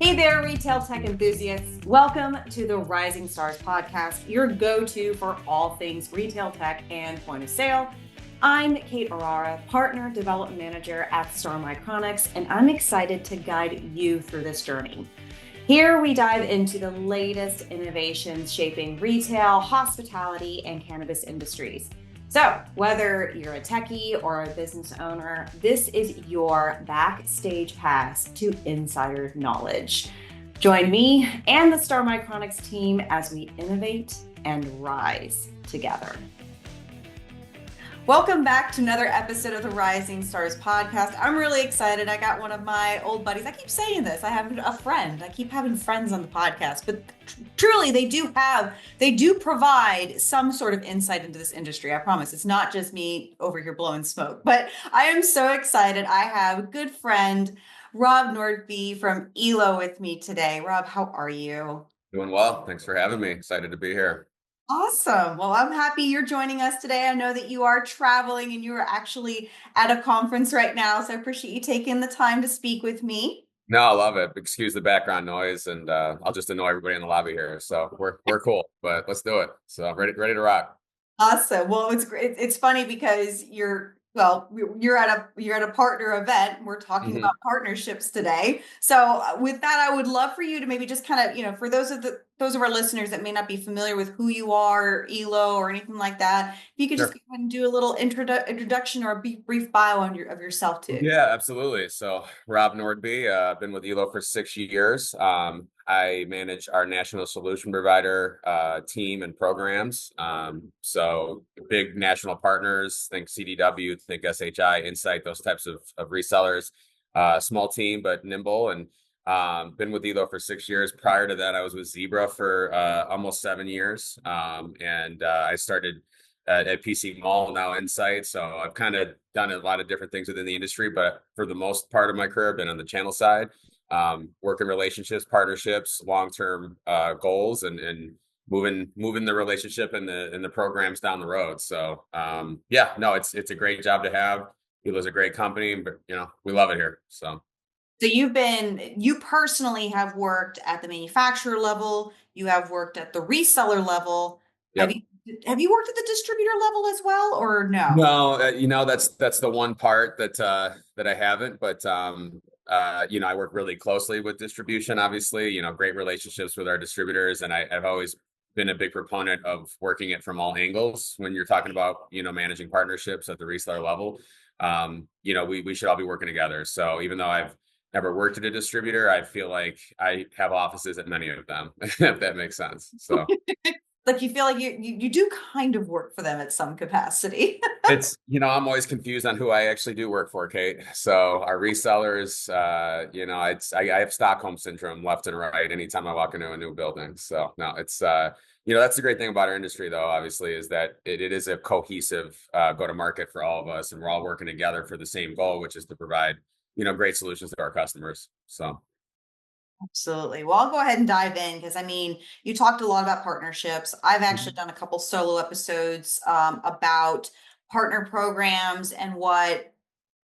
Hey there, retail tech enthusiasts. Welcome to the Rising Stars podcast, your go-to for all things retail tech and point of sale. I'm Kate Orara, Partner Development Manager at Star Micronics, and I'm excited to guide you through this journey. Here we dive into the latest innovations shaping retail, hospitality, and cannabis industries. So whether you're a techie or a business owner, this is your backstage pass to insider knowledge. Join me and the Star Micronics team as we innovate and rise together. Welcome back to another episode of the Rising Stars podcast. I'm really excited. I got one of my old buddies. I keep saying this. I have a friend. I keep having friends on the podcast, but truly they do provide some sort of insight into this industry. I promise. It's not just me over here blowing smoke, but I am so excited. I have a good friend, Rob Nordby from Elo with me today. Rob, how are you? Doing well. Thanks for having me. Excited to be here. Awesome. Well, I'm happy you're joining us today. I know that you are traveling and you are actually at a conference right now, so I appreciate you taking the time to speak with me. No, I love it. Excuse the background noise, and I'll just annoy everybody in the lobby here. So we're cool, but let's do it. So ready to rock. Awesome. Well, it's great. It's funny because you're at a partner event. We're talking about partnerships today. So with that, I would love for you to maybe just kind of, for those of our listeners that may not be familiar with who you are, Elo, or anything like that, if you could just go ahead and do a little introduction or a brief bio of yourself too. Yeah, absolutely. So Rob Nordby, I've been with Elo for 6 years. I manage our national solution provider team and programs. So big national partners, think CDW, think SHI, Insight, those types of resellers. Small team, but nimble, and been with Elo for 6 years. Prior to that, I was with Zebra for almost 7 years. And I started at PC Mall, now Insight. So I've kind of done a lot of different things within the industry, but for the most part of my career, I've been on the channel side, working relationships, partnerships, long-term goals, and moving the relationship and the programs down the road. So it's a great job to have. Elo's a great company, but we love it here. So you personally have worked at the manufacturer level, you have worked at the reseller level. Yep. Have you worked at the distributor level as well, or no? No, that's the one part that I haven't, but I work really closely with distribution, obviously, great relationships with our distributors, and I've always been a big proponent of working it from all angles when you're talking about, managing partnerships at the reseller level. We should all be working together. So even though I've never worked at a distributor, I feel like I have offices at many of them, if that makes sense. So like you feel like you do kind of work for them at some capacity. It's, I'm always confused on who I actually do work for, Kate. So our resellers, I have Stockholm syndrome left and right anytime I walk into a new building. So no, it's, that's the great thing about our industry, though, obviously, is that it is a cohesive go-to-market for all of us, and we're all working together for the same goal, which is to provide, great solutions to our customers. So. Absolutely. Well, I'll go ahead and dive in because you talked a lot about partnerships. I've actually done a couple solo episodes about partner programs and what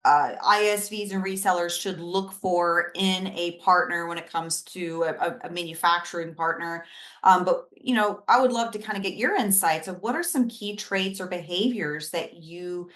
ISVs and resellers should look for in a partner when it comes to a manufacturing partner. But I would love to kind of get your insights of what are some key traits or behaviors that you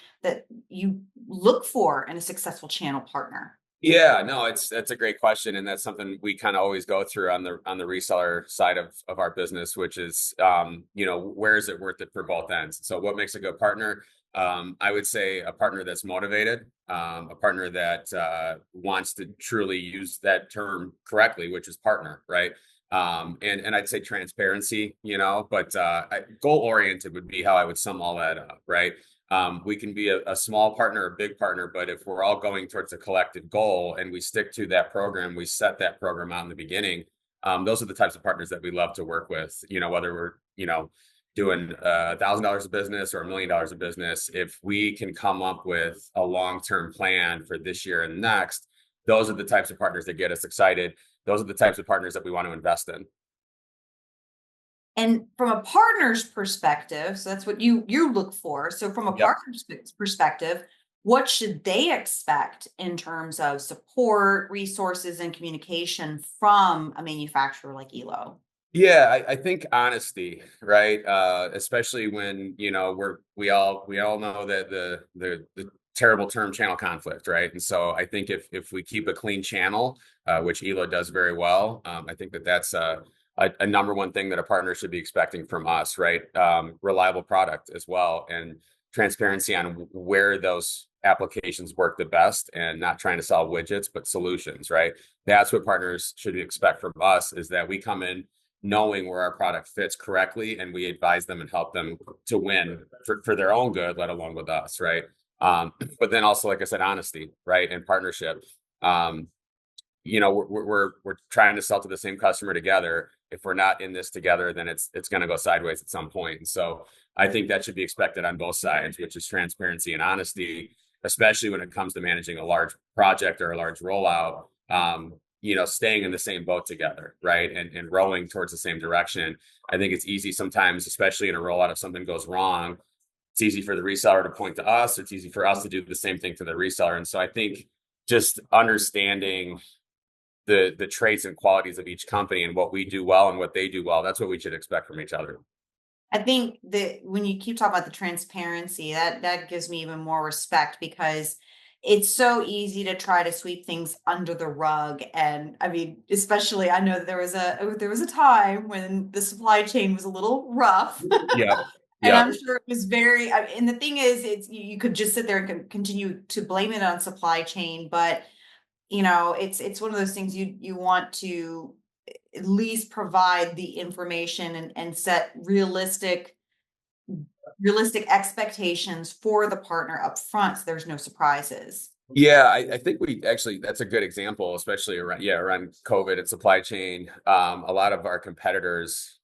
look for in a successful channel partner. Yeah, no, that's a great question, and that's something we kind of always go through on the reseller side of our business, which is where is it worth it for both ends? So what makes a good partner? I would say a partner that's motivated, a partner that wants to truly use that term correctly, which is partner, right? And I'd say transparency, but goal oriented would be how I would sum all that up, right? We can be a small partner, a big partner, but if we're all going towards a collective goal and we stick to that program, we set that program out in the beginning. Those are the types of partners that we love to work with, whether we're, doing $1,000 of business or $1 million of business. If we can come up with a long-term plan for this year and next, those are the types of partners that get us excited. Those are the types of partners that we want to invest in. And from a partner's perspective, so that's what you look for. So from a partner's perspective, what should they expect in terms of support, resources, and communication from a manufacturer like Elo? Yeah, I think honesty, right? Especially when, we all know that the terrible term channel conflict, right? And so I think if we keep a clean channel, which Elo does very well, I think that's a number one thing that a partner should be expecting from us, right? Reliable product as well, and transparency on where those applications work the best, and not trying to sell widgets, but solutions, right? That's what partners should expect from us, is that we come in knowing where our product fits correctly, and we advise them and help them to win for their own good, let alone with us, right? But then also, like I said, honesty, right, and partnership. Um, we're trying to sell to the same customer together. If we're not in this together, then it's going to go sideways at some point. And so I think that should be expected on both sides, which is transparency and honesty, especially when it comes to managing a large project or a large rollout. Staying in the same boat together, right? And rowing towards the same direction. I think it's easy sometimes, especially in a rollout, if something goes wrong, it's easy for the reseller to point to us. It's easy for us to do the same thing to the reseller. And so I think just understanding the traits and qualities of each company and what we do well and what they do well, that's what we should expect from each other. I think that when you keep talking about the transparency, that gives me even more respect, because it's so easy to try to sweep things under the rug. And I mean, especially I know that there was a time when the supply chain was a little rough. Yeah. And Yeah. I'm sure it was and the thing is, you could just sit there and continue to blame it on supply chain, but it's one of those things you want to at least provide the information and set realistic expectations for the partner up front, so there's no surprises. Yeah, I think we actually, that's a good example, especially around COVID and supply chain. A lot of our competitors,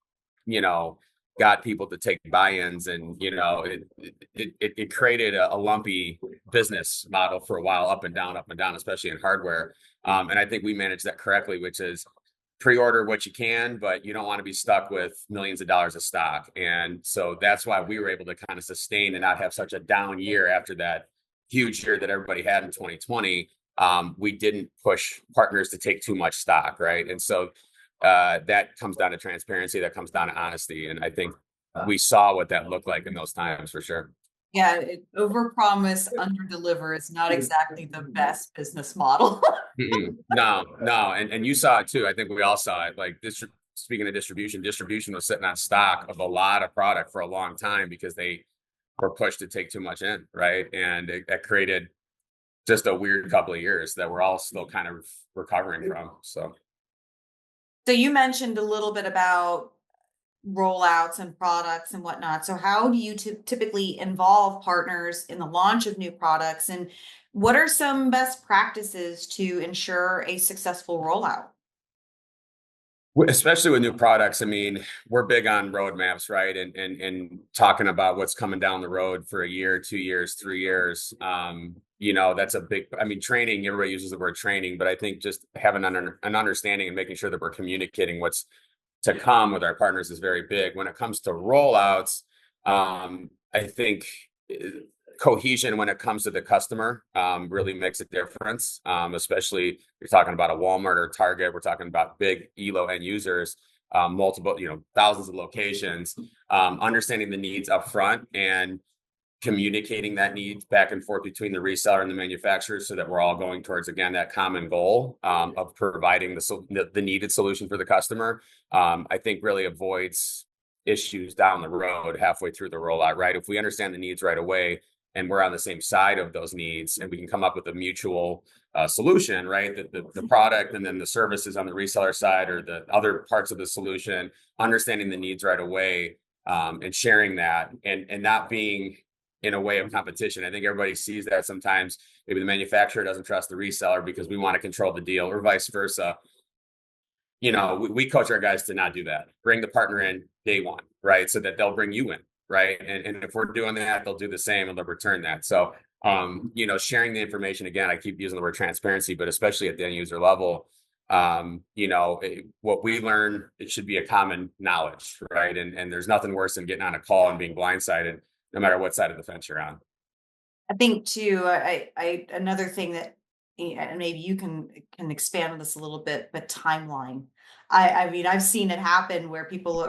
you know, got people to take buy-ins, and it created a lumpy business model for a while, up and down, especially in hardware. And I think we managed that correctly, which is pre-order what you can, but you don't want to be stuck with millions of dollars of stock. And so that's why we were able to kind of sustain and not have such a down year after that huge year that everybody had in 2020. We didn't push partners to take too much stock, right? And so that comes down to transparency, that comes down to honesty. And I think we saw what that looked like in those times for sure. Yeah, overpromise, underdeliver is not exactly the best business model. No, no. And you saw it too. I think we all saw it. Like this, speaking of distribution was sitting on stock of a lot of product for a long time because they were pushed to take too much in, right? And it created just a weird couple of years that we're all still kind of recovering from. So you mentioned a little bit about rollouts and products and whatnot. So how do you typically involve partners in the launch of new products, and what are some best practices to ensure a successful rollout? Especially with new products, I mean, we're big on roadmaps, right? And talking about what's coming down the road for a year, 2 years, 3 years. That's a big, I mean, training, everybody uses the word training, but I think just having an understanding and making sure that we're communicating what's to come with our partners is very big. When it comes to rollouts, I think cohesion when it comes to the customer really makes a difference, especially you're talking about a Walmart or Target. We're talking about big Elo end users, multiple, thousands of locations. Understanding the needs up front and communicating that needs back and forth between the reseller and the manufacturer, so that we're all going towards, again, that common goal of providing the needed solution for the customer. I think really avoids issues down the road halfway through the rollout, right? If we understand the needs right away and we're on the same side of those needs, and we can come up with a mutual solution, right? The product and then the services on the reseller side, or the other parts of the solution, understanding the needs right away, and sharing that, and not being in a way of competition. I think everybody sees that sometimes. Maybe the manufacturer doesn't trust the reseller because we want to control the deal, or vice versa. We coach our guys to not do that. Bring the partner in day one, right? So that they'll bring you in, right? And if we're doing that, they'll do the same and they'll return that. So, sharing the information, again, I keep using the word transparency, but especially at the end user level, what we learn, it should be a common knowledge, right? And there's nothing worse than getting on a call and being blindsided, no matter what side of the fence you're on. I think too, another thing that, and maybe you can expand on this a little bit, but timeline. I mean, I've seen it happen where people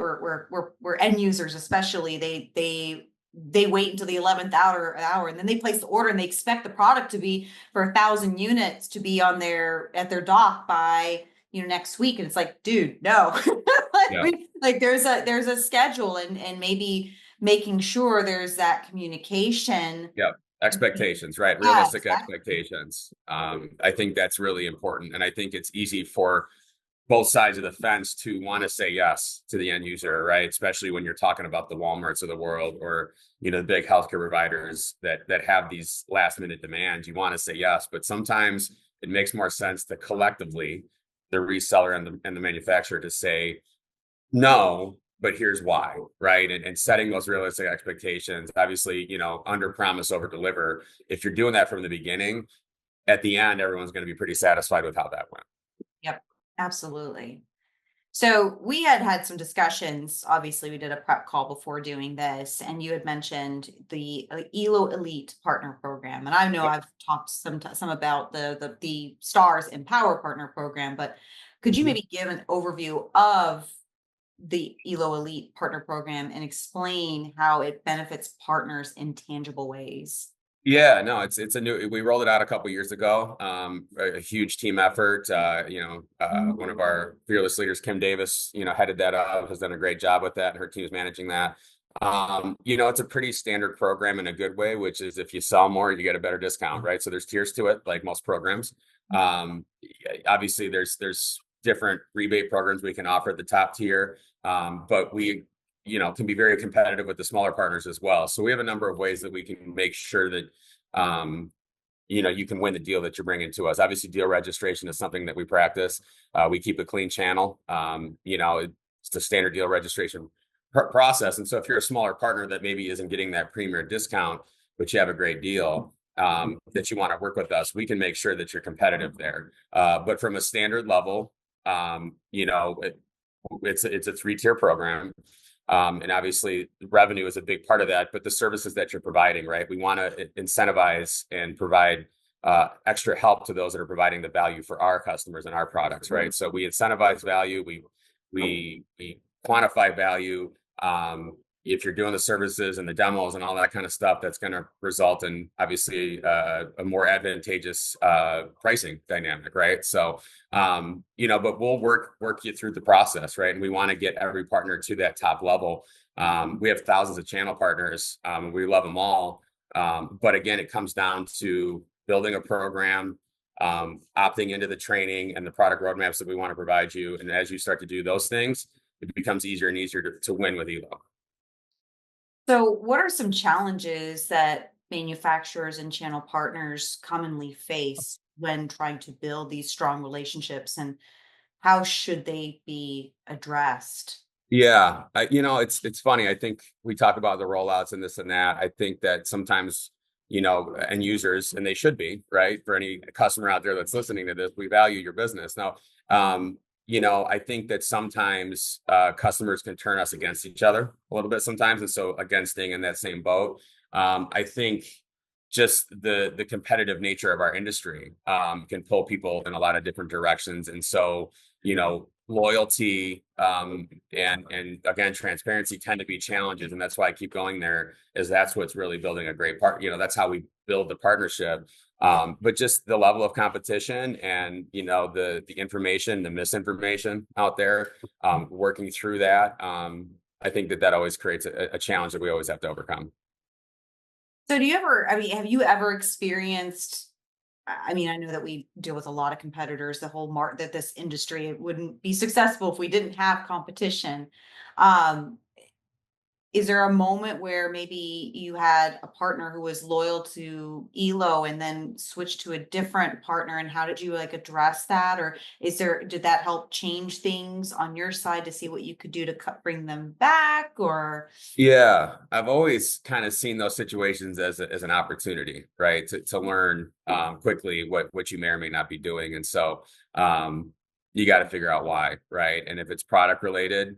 where end users, especially, they wait until the 11th hour, and then they place the order and they expect the product to be for 1,000 units to be on their at their dock by next week, and it's like, dude, no. Like, Yeah. there's a schedule, and maybe making sure there's that communication. Yeah. Expectations, right? Yeah, Realistic exactly. expectations. I think that's really important. And I think it's easy for both sides of the fence to want to say yes to the end user, right? Especially when you're talking about the Walmarts of the world, or the big healthcare providers that have these last minute demands. You want to say yes, but sometimes it makes more sense to collectively, the reseller and the manufacturer, to say no, but here's why, right? And setting those realistic expectations. Obviously, under promise, over deliver. If you're doing that from the beginning, at the end, everyone's going to be pretty satisfied with how that went. Yep, absolutely. So we had some discussions. Obviously, we did a prep call before doing this, and you had mentioned the Elo Elite Partner Program, and I know I've talked some about the Stars Empower Partner Program, but could you Mhm. maybe give an overview of the Elo Elite Partner Program and explain how it benefits partners in tangible ways? Yeah, no, it's a new. We rolled it out a couple years ago. A huge team effort. One of our fearless leaders, Kim Davis, headed that up, has done a great job with that, and her team is managing that. It's a pretty standard program in a good way, which is if you sell more, you get a better discount, right? So there's tiers to it, like most programs. Obviously, there's different rebate programs we can offer at the top tier, but we can be very competitive with the smaller partners as well. So we have a number of ways that we can make sure that you can win the deal that you're bringing to us. Obviously, deal registration is something that we practice. We keep a clean channel. It's the standard deal registration process. And so if you're a smaller partner that maybe isn't getting that premier discount, but you have a great deal, that you want to work with us, we can make sure that you're competitive there. But from a standard level, it's a 3-tier program. And obviously revenue is a big part of that, but the services that you're providing, right? We want to incentivize and provide extra help to those that are providing the value for our customers and our products, right? So we incentivize value, we quantify value. If you're doing the services and the demos and all that kind of stuff, that's going to result in obviously a more advantageous pricing dynamic, right? So but we'll work you through the process, right? And we want to get every partner to that top level. We have thousands of channel partners. We love them all. But again, it comes down to building a program, opting into the training and the product roadmaps that we want to provide you. And as you start to do those things, it becomes easier and easier to win with Elo. So, what are some challenges that manufacturers and channel partners commonly face when trying to build these strong relationships, and how should they be addressed? Yeah, it's funny. I think we talk about the rollouts and this and that. I think that sometimes, end users, and they should be, right? For any customer out there that's listening to this, we value your business. Now, I think that sometimes customers can turn us against each other a little bit sometimes, and so again, staying in that same boat. I think just the competitive nature of our industry can pull people in a lot of different directions, and so loyalty and again transparency tend to be challenges, and that's why I keep going there, is that's what's really building a great part. That's how we build the partnership. But just the level of competition and the information, the misinformation out there, working through that, I think that always creates a challenge that we always have to overcome. So, do you ever, I mean, have you ever experienced? I mean, I know that we deal with a lot of competitors, the whole that this industry wouldn't be successful if we didn't have competition. Um, Is there a moment where maybe you had a partner who was loyal to Elo and then switched to a different partner, and how did you address that? Or did that help change things on your side to see what you could do to bring them back? Or Yeah, I've always kind of seen those situations as an opportunity, right? To learn quickly what you may or may not be doing. And so you got to figure out why, right? And if it's product related,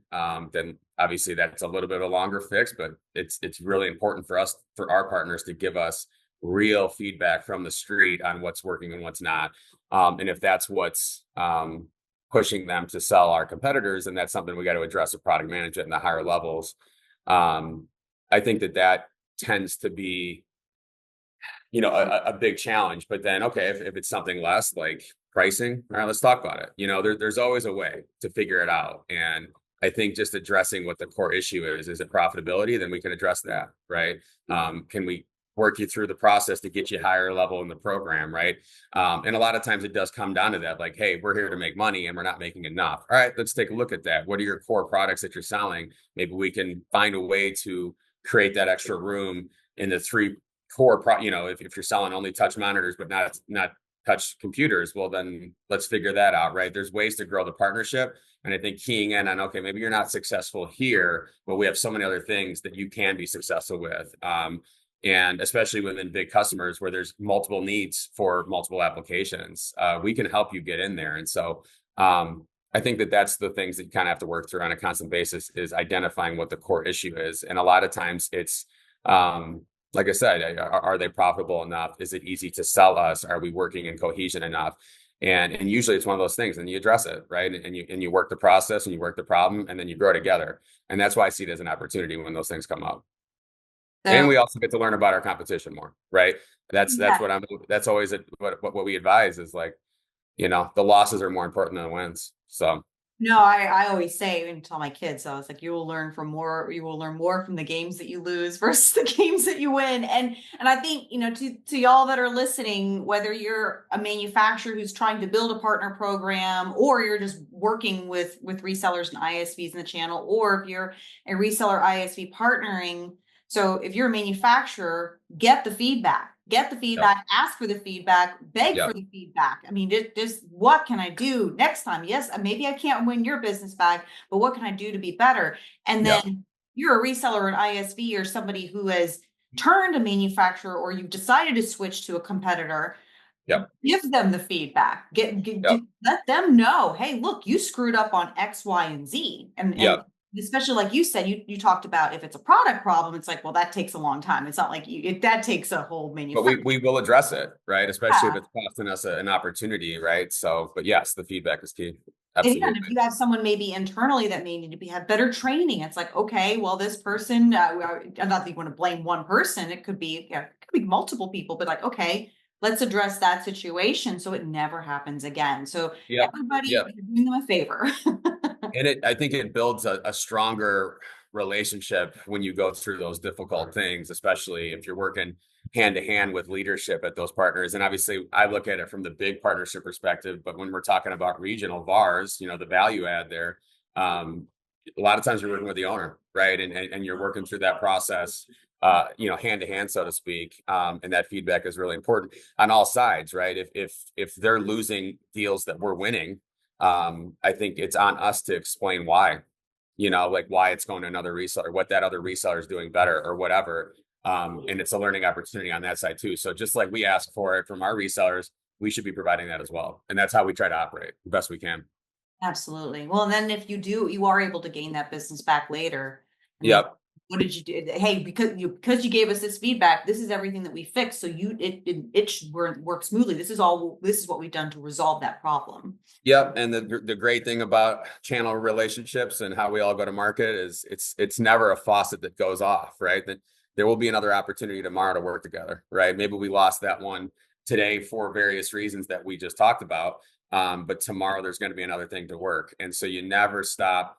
then obviously that's a little bit of a longer fix, but it's really important for our partners to give us real feedback from the street on what's working and what's not. And if that's what's pushing them to sell our competitors, and that's something we got to address with product management in the higher levels. I think that tends to be, a big challenge. But then, okay, if it's something less like pricing, all right, let's talk about it. There's always a way to figure it out. And I think just addressing what the core issue is it profitability? Then we can address that, right? Can we work you through the process to get you higher level in the program, right? And a lot of times it does come down to that, like, hey, we're here to make money and we're not making enough. All right, let's take a look at that. What are your core products that you're selling? Maybe we can find a way to create that extra room in the three core if you're selling only touch monitors but not touch computers, well, then let's figure that out, right? There's ways to grow the partnership. And I think keying in on, okay, maybe you're not successful here, but we have so many other things that you can be successful with. And especially within big customers where there's multiple needs for multiple applications, we can help you get in there. And so I think that's the things that you kind of have to work through on a constant basis, is identifying what the core issue is. And a lot of times it's, like I said, are they profitable enough? Is it easy to sell us? Are we working in cohesion enough? And usually it's one of those things, and you address it, right? And you work the process and you work the problem, and then you grow together. And that's why I see it as an opportunity when those things come up. And we also get to learn about our competition more, right? That's always what we advise is, like, the losses are more important than the wins. So. No, I always say and tell my kids, I was like, you will learn more from the games that you lose versus the games that you win. And I think, to y'all that are listening, whether you're a manufacturer who's trying to build a partner program, or you're just working with resellers and ISVs in the channel, or if you're a reseller ISV partnering. So if you're a manufacturer, get the feedback, ask for the feedback, beg for the feedback. I mean, just what can I do next time? Yes, maybe I can't win your business back, but what can I do to be better? And then you're a reseller or an ISV or somebody who has turned a manufacturer, or you've decided to switch to a competitor. Give them the feedback. Let them know, hey, look, you screwed up on X, Y, and Z. And especially like you said, you talked about, if it's a product problem, it's like, well, that takes a long time. It's not like that takes a whole manufacturer. But we will address it, right? Especially if it's costing us an opportunity, right? So, but yes, the feedback is key. Absolutely. And if you have someone maybe internally that may need to have better training, it's like, okay, well, this person, not that you want to blame one person. It could be multiple people, but like, okay, let's address that situation so it never happens again. So everybody, you're doing them a favor. And I think it builds a stronger relationship when you go through those difficult things, especially if you're working hand to hand with leadership at those partners. And obviously I look at it from the big partnership perspective, but when we're talking about regional VARs, the value add there, a lot of times you're working with the owner, right? And you're working through that process, hand to hand, so to speak. And that feedback is really important on all sides, right? If they're losing deals that we're winning, I think it's on us to explain why, like why it's going to another reseller, what that other reseller is doing better or whatever. And it's a learning opportunity on that side too. So just like we ask for it from our resellers, we should be providing that as well. And that's how we try to operate the best we can. Absolutely. Well, and then if you are able to gain that business back later. What did you do? Hey, because you gave us this feedback, this is everything that we fixed. So it should work smoothly. This is what we've done to resolve that problem. And the great thing about channel relationships and how we all go to market is it's never a faucet that goes off, right? That there will be another opportunity tomorrow to work together, right? Maybe we lost that one today for various reasons that we just talked about. But tomorrow there's going to be another thing to work. And so you never stop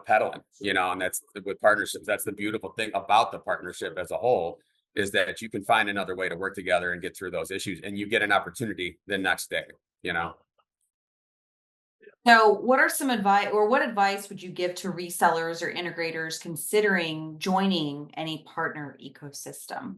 pedaling, and that's with partnerships. That's the beautiful thing about the partnership as a whole, is that you can find another way to work together and get through those issues, and you get an opportunity the next day, So what are some advice, or what advice would you give to resellers or integrators considering joining any partner ecosystem?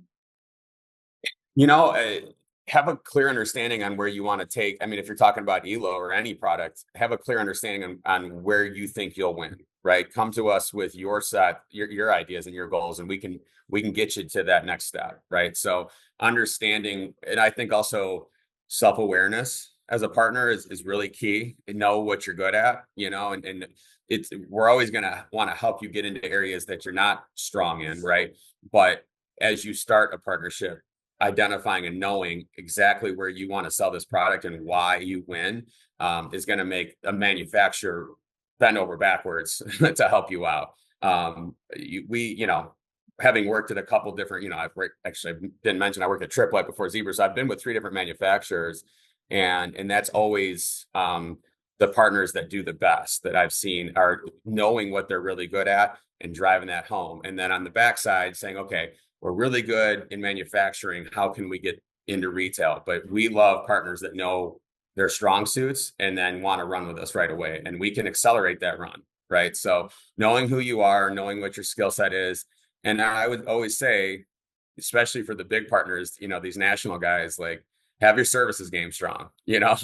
Have a clear understanding on where you want to take. I mean, if you're talking about Elo or any product, have a clear understanding on where you think you'll win, right? Come to us with your ideas and your goals, and we can get you to that next step, right? So understanding, and I think also self-awareness as a partner is really key. Know what you're good at, and we're always going to want to help you get into areas that you're not strong in, right? But as you start a partnership, identifying and knowing exactly where you want to sell this product and why you win is going to make a manufacturer bend over backwards to help you out. Having worked at a couple different, I didn't mention I worked at Triplet before Zebra, so I've been with 3 different manufacturers, and that's always the partners that do the best that I've seen are knowing what they're really good at and driving that home. And then on the backside saying, okay, we're really good in manufacturing. How can we get into retail? But we love partners that know their strong suits and then want to run with us right away. And we can accelerate that run, right? So knowing who you are, knowing what your skill set is. And I would always say, especially for the big partners, these national guys, like, have your services game strong. That's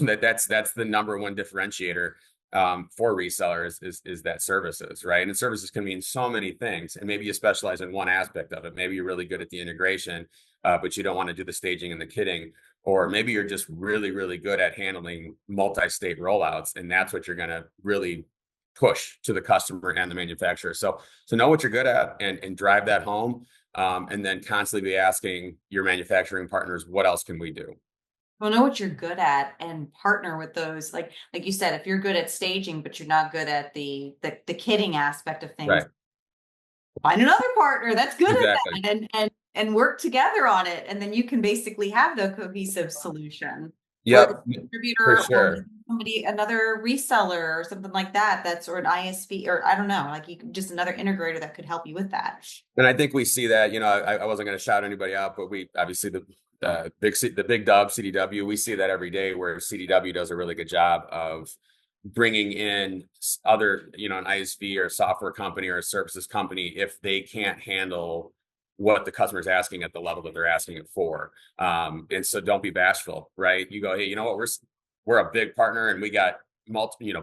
the number one differentiator for resellers is that services, right? And services can mean so many things, and maybe you specialize in one aspect of it. Maybe you're really good at the integration, but you don't want to do the staging and the kitting, or maybe you're just really, really good at handling multi-state rollouts, and that's what you're going to really push to the customer and the manufacturer. So know what you're good at and drive that home, and then constantly be asking your manufacturing partners, what else can we do? Well, know what you're good at and partner with those. Like you said, if you're good at staging, but you're not good at the kitting aspect of things, Right. find another partner that's good at Exactly. that and work together on it. And then you can basically have the cohesive solution. Whether Yep, it's a for distributor or sure. somebody, another reseller or something like that, or an ISV, or I don't know, like just another integrator that could help you with that. And I think we see that, I wasn't going to shout anybody out, but we obviously the big dub CDW, we see that every day where CDW does a really good job of bringing in other, an ISV or a software company or a services company if they can't handle what the customer is asking at the level that they're asking it for. And so don't be bashful, right? You go, hey, you know what? We're a big partner and we got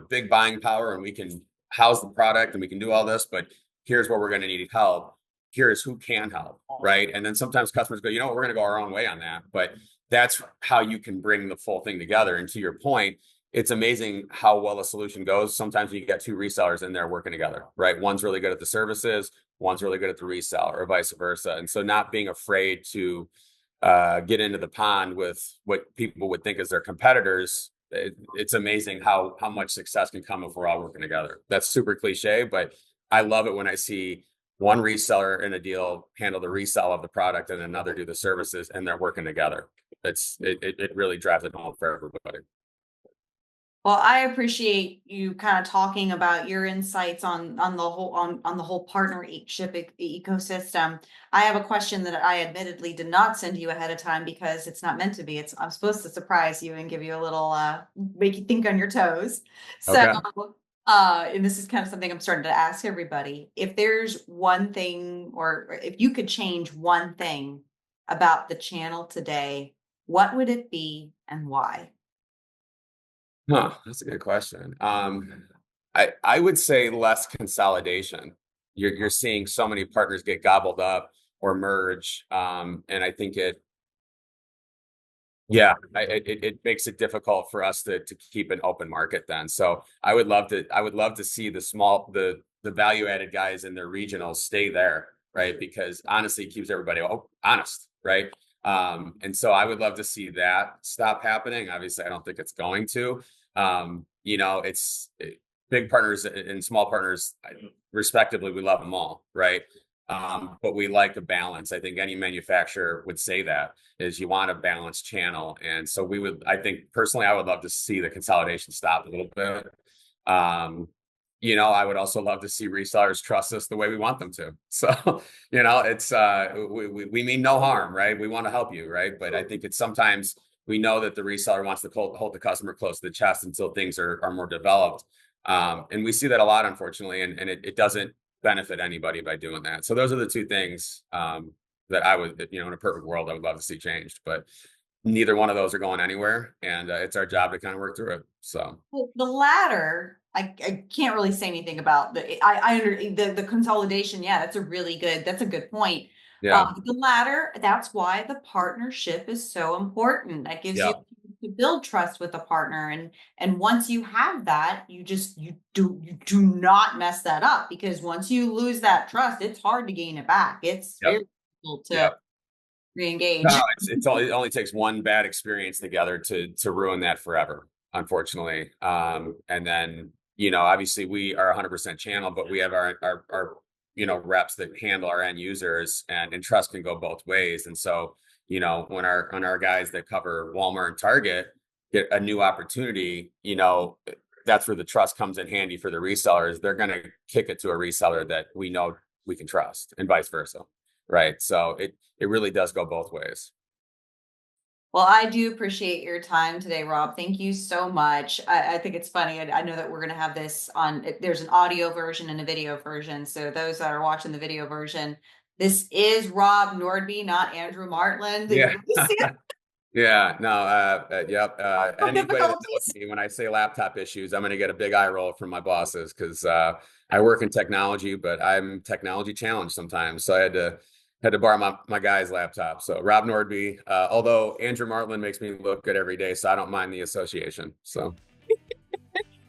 big buying power and we can house the product and we can do all this, but here's where we're going to need help. Here's who can help, right? And then sometimes customers go, we're going to go our own way on that. But that's how you can bring the full thing together. And to your point, it's amazing how well a solution goes. Sometimes you get 2 resellers in there working together, right? One's really good at the services, one's really good at the reseller, or vice versa. And so not being afraid to get into the pond with what people would think is their competitors. It's amazing how much success can come if we're all working together. That's super cliche, but I love it when I see one reseller in a deal handle the resell of the product and another do the services, and they're working together. It really drives it home for everybody. Well, I appreciate you kind of talking about your insights on the whole on the whole partnership ecosystem. I have a question that I admittedly did not send you ahead of time because it's not meant to be. I'm supposed to surprise you and give you a little make you think on your toes. So Okay. and this is kind of something I'm starting to ask everybody. If there's one thing, or if you could change one thing about the channel today, what would it be and why? That's a good question. I would say less consolidation. You're seeing so many partners get gobbled up or merge, and I think it makes it difficult for us to keep an open market then. So I would love to see the value added guys in their regionals stay there, right? Because honestly, it keeps everybody honest, right? And so I would love to see that stop happening. Obviously, I don't think it's going to. It's big partners and small partners, respectively, we love them all, right? But we like a balance. I think any manufacturer would say that is you want a balanced channel. And so I think personally, I would love to see the consolidation stop a little bit. I would also love to see resellers trust us the way we want them to. So, it's, we mean no harm, right? We want to help you, right? But I think it's sometimes we know that the reseller wants to hold the customer close to the chest until things are more developed. And we see that a lot, unfortunately, and it doesn't benefit anybody by doing that. So those are the 2 things that I would, in a perfect world, I would love to see changed, but neither one of those are going anywhere. And it's our job to kind of work through it. So Well, the latter, I can't really say anything about the consolidation. Yeah, that's a good point. yeah, The latter, that's why the partnership is so important. That gives you yeah, to build trust with a partner, and once you have that, you do not mess that up, because once you lose that trust, it's hard to gain it back. It's yep, very difficult to yep. re-engage. No, it only takes one bad experience together to ruin that forever, unfortunately. And then, obviously we are 100% channel, but we have our reps that handle our end users, and trust can go both ways. And so, when our guys that cover Walmart and Target get a new opportunity, that's where the trust comes in handy for the resellers. They're going to kick it to a reseller that we know we can trust, and vice versa. Right. So it really does go both ways. Well, I do appreciate your time today, Rob. Thank you so much. I think it's funny. I know that we're going to have this on, there's an audio version and a video version. So those that are watching the video version, this is Rob Nordby, not Andrew Martland. Yeah. Yeah, no, yep. Anybody that knows me, when I say laptop issues, I'm going to get a big eye roll from my bosses, because I work in technology, but I'm technology challenged sometimes. So I had to borrow my guy's laptop. So Rob Nordby, although Andrew Martland makes me look good every day, so I don't mind the association. So.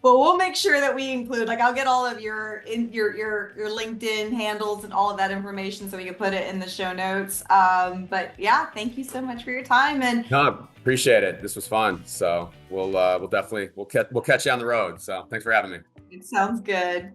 Well, we'll make sure that we include, like, I'll get all of your LinkedIn handles and all of that information so we can put it in the show notes. But yeah, thank you so much for your time. And no, appreciate it. This was fun. So we'll catch you on the road. So thanks for having me. It sounds good.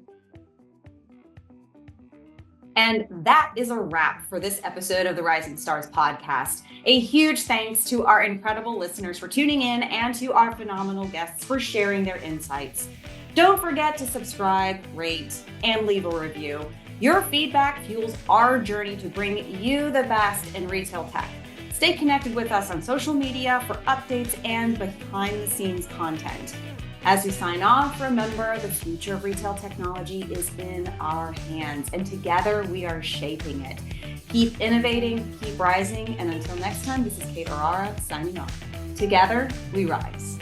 And that is a wrap for this episode of the Rising Stars podcast. A huge thanks to our incredible listeners for tuning in, and to our phenomenal guests for sharing their insights. Don't forget to subscribe, rate, and leave a review. Your feedback fuels our journey to bring you the best in retail tech. Stay connected with us on social media for updates and behind-the-scenes content. As we sign off, remember, the future of retail technology is in our hands, and together we are shaping it. Keep innovating, keep rising, and until next time, this is Kate Orara signing off. Together, we rise.